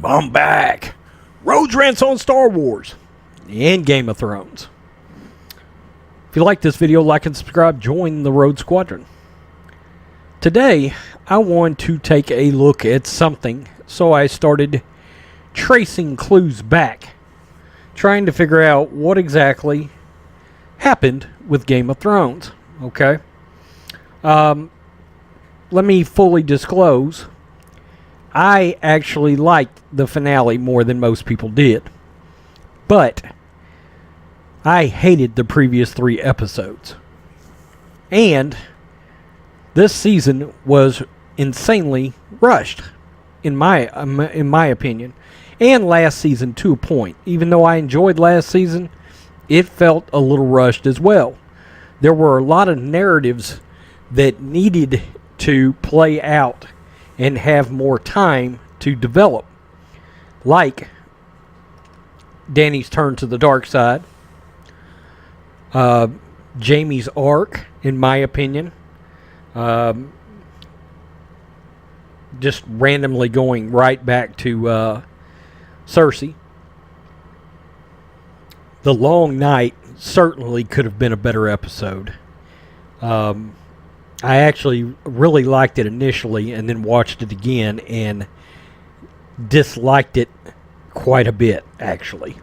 I'm back. Roads rants on Star Wars and Game of Thrones. If you like this video, like and subscribe. Join the Road Squadron. Today, I want to take a look at something, so I started tracing clues back, trying to figure out what exactly happened with Game of Thrones. Okay? Let me fully disclose, I actually liked the finale more than most people did. But I hated the previous 3 episodes. And this season was insanely rushed, in my opinion. And last season to a point. Even though I enjoyed last season, it felt a little rushed as well. There were a lot of narratives that needed to play out and have more time to develop. Like Dany's turn to the dark side. Jaime's arc, in my opinion. Just randomly going right back to Cersei. The Long Night certainly could have been a better episode. I actually really liked it initially and then watched it again and disliked it quite a bit, actually.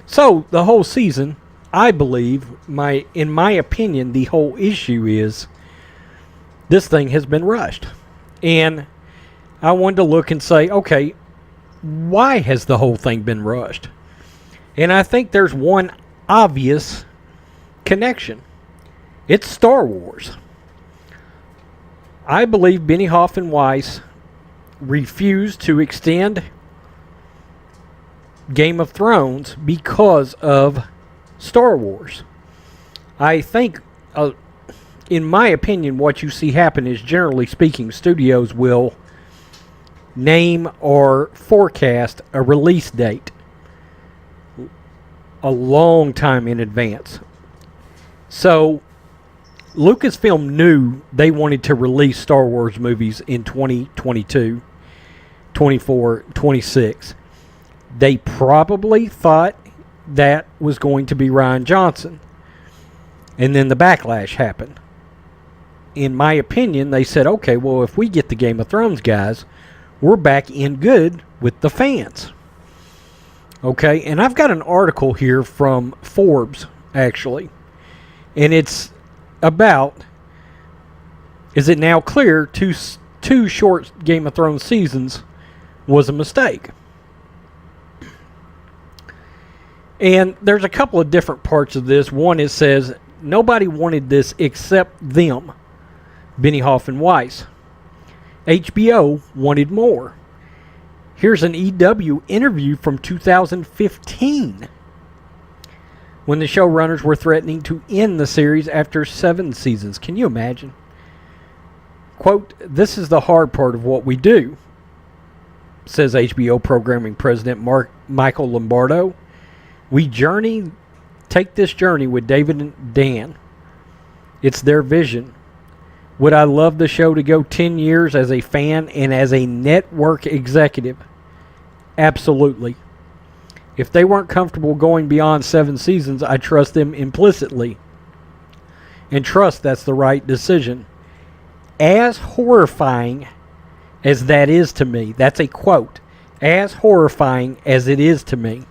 So, the whole season, I believe, in my opinion, the whole issue is this thing has been rushed. And I wanted to look and say, okay, why has the whole thing been rushed? And I think there's one obvious connection. It's Star Wars. I believe Benioff and Weiss refused to extend Game of Thrones because of Star Wars. I think, in my opinion, what you see happen is, generally speaking, studios will name or forecast a release date a long time in advance. So Lucasfilm knew they wanted to release Star Wars movies in 2022, 24, 26. They probably thought that was going to be Rian Johnson. And then the Backlash happened. In my opinion, they said, okay, well, if we get the Game of Thrones guys, we're back in good with the fans. Okay, and I've got an article here from Forbes, actually. And it's about, is it now clear two short Game of Thrones seasons was a mistake? And there's a couple of different parts of this. One, it says, nobody wanted this except them, Benioff and Weiss. HBO wanted more. Here's an EW interview from 2015, when the showrunners were threatening to end the series after 7 seasons. Can you imagine? Quote, "This is the hard part of what we do," says HBO programming president Michael Lombardo. "We take this journey with David and Dan. It's their vision. Would I love the show to go 10 years as a fan and as a network executive? Absolutely. If they weren't comfortable going beyond 7 seasons, I trust them implicitly. And trust that's the right decision. As horrifying as that is to me," that's a quote, "as horrifying as it is to me."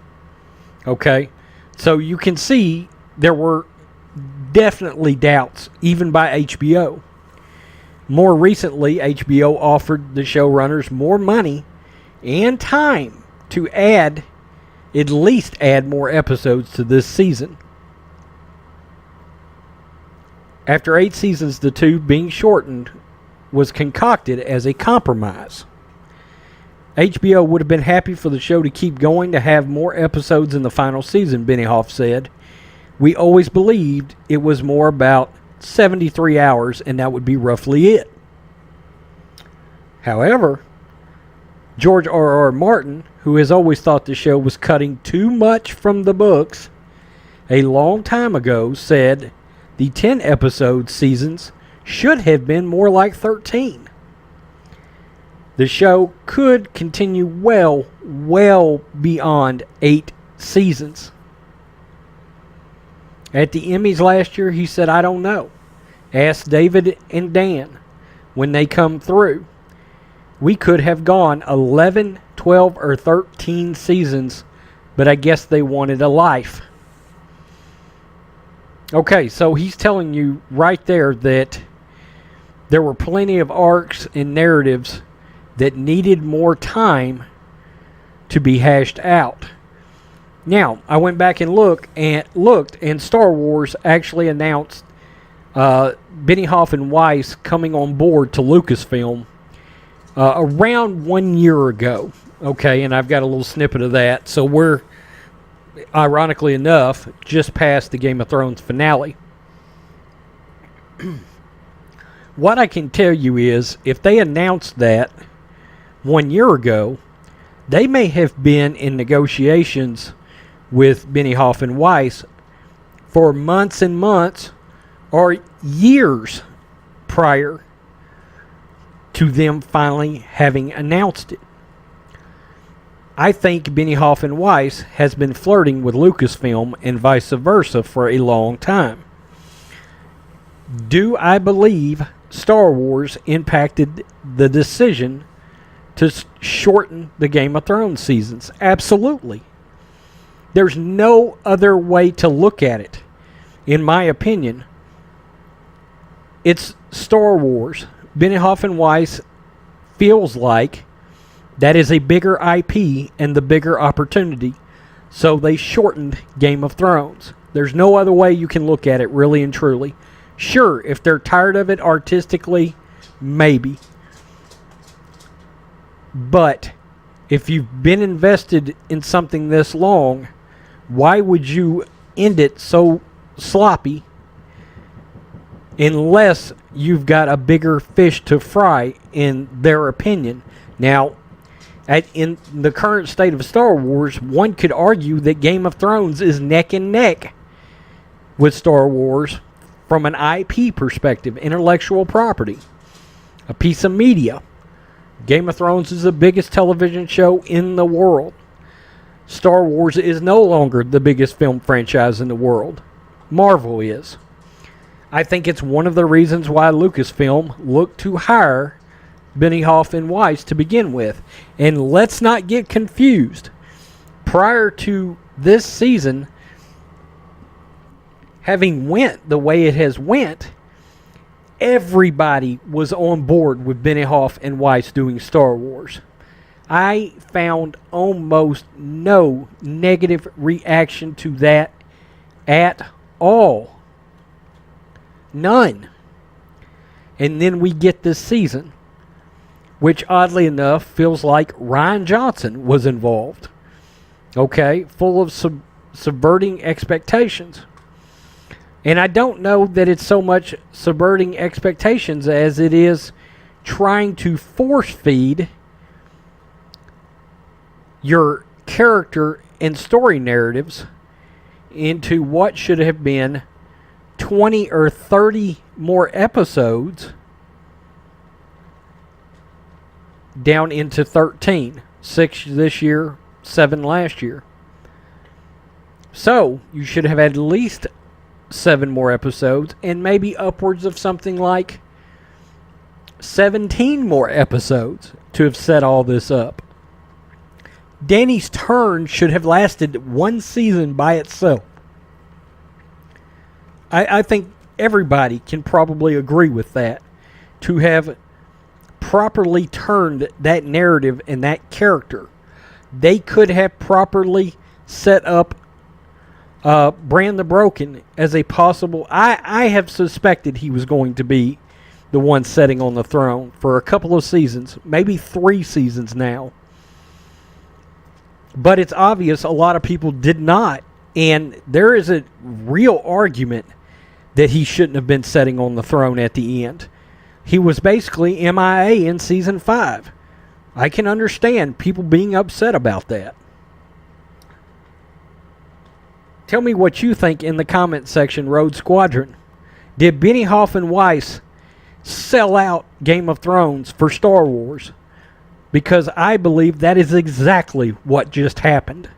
Okay? So you can see there were definitely doubts, even by HBO. More recently, HBO offered the showrunners more money and time to at least add more episodes to this season. After 8 seasons, the 2 being shortened was concocted as a compromise. HBO would have been happy for the show to keep going, to have more episodes in the final season, Benioff said. "We always believed it was more about 73 hours, and that would be roughly it." However, George R.R. Martin, who has always thought the show was cutting too much from the books, a long time ago said the 10-episode seasons should have been more like 13. The show could continue well beyond 8 seasons. At the Emmys last year, he said, I don't know. Ask David and Dan when they come through. We could have gone 11, 12, or 13 seasons, but I guess they wanted a life. Okay, so he's telling you right there that there were plenty of arcs and narratives that needed more time to be hashed out. Now, I went back and looked, and Star Wars actually announced Benioff and Weiss coming on board to Lucasfilm around 1 year ago. Okay, and I've got a little snippet of that. So we're, ironically enough, just past the Game of Thrones finale. What I can tell you is, if they announced that 1 year ago, they may have been in negotiations with Benioff and Weiss for months and months or years prior to them finally having announced it. I think Benioff and Weiss has been flirting with Lucasfilm and vice versa for a long time. Do I believe Star Wars impacted the decision to shorten the Game of Thrones seasons? Absolutely. There's no other way to look at it. In my opinion, it's Star Wars. Benioff and Weiss feels like that is a bigger IP and the bigger opportunity. So they shortened Game of Thrones. There's no other way you can look at it, really and truly. Sure, if they're tired of it artistically, maybe. But if you've been invested in something this long, why would you end it so sloppy unless you've got a bigger fish to fry, in their opinion? Now, in the current state of Star Wars, one could argue that Game of Thrones is neck and neck with Star Wars from an IP perspective, intellectual property, a piece of media. Game of Thrones is the biggest television show in the world. Star Wars is no longer the biggest film franchise in the world. Marvel is. I think it's one of the reasons why Lucasfilm looked to hire Benioff and Weiss to begin with. And let's not get confused. Prior to this season having went the way it has went, everybody was on board with Benioff and Weiss doing Star Wars. I found almost no negative reaction to that at all. None. And then we get this season, which oddly enough feels like Rian Johnson was involved. Okay, full of subverting expectations. And I don't know that it's so much subverting expectations as it is trying to force feed your character and story narratives into what should have been 20 or 30 more episodes down into 13. 6 this year, 7 last year. So, you should have at least 7 more episodes and maybe upwards of something like 17 more episodes to have set all this up. Danny's turn should have lasted 1 season by itself. I think everybody can probably agree with that. To have properly turned that narrative and that character, they could have properly set up Bran the Broken as a possible... I have suspected he was going to be the one sitting on the throne for a couple of seasons, maybe 3 seasons now. But it's obvious a lot of people did not. And there is a real argument that he shouldn't have been sitting on the throne at the end. He was basically MIA in Season 5. I can understand people being upset about that. Tell me what you think in the comment section, Road Squadron. Did Benioff and Weiss sell out Game of Thrones for Star Wars? Because I believe that is exactly what just happened.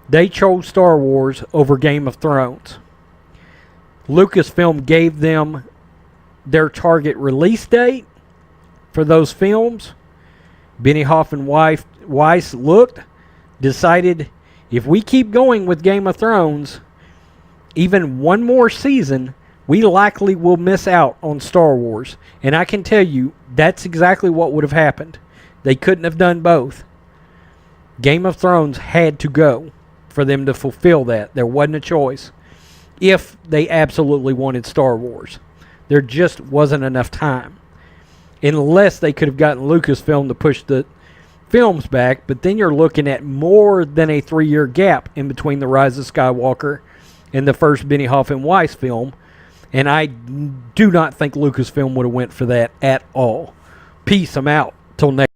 They chose Star Wars over Game of Thrones. Lucasfilm gave them their target release date for those films. Benioff and Weiss looked, decided, if we keep going with Game of Thrones, even one more season, we likely will miss out on Star Wars. And I can tell you, that's exactly what would have happened. They couldn't have done both. Game of Thrones had to go for them to fulfill that. There wasn't a choice. If they absolutely wanted Star Wars, there just wasn't enough time. Unless they could have gotten Lucasfilm to push the films back, but then you're looking at more than a 3-year gap in between The Rise of Skywalker and the first Benioff and Weiss film, and I do not think Lucasfilm would have went for that at all. Peace, I'm out. Till next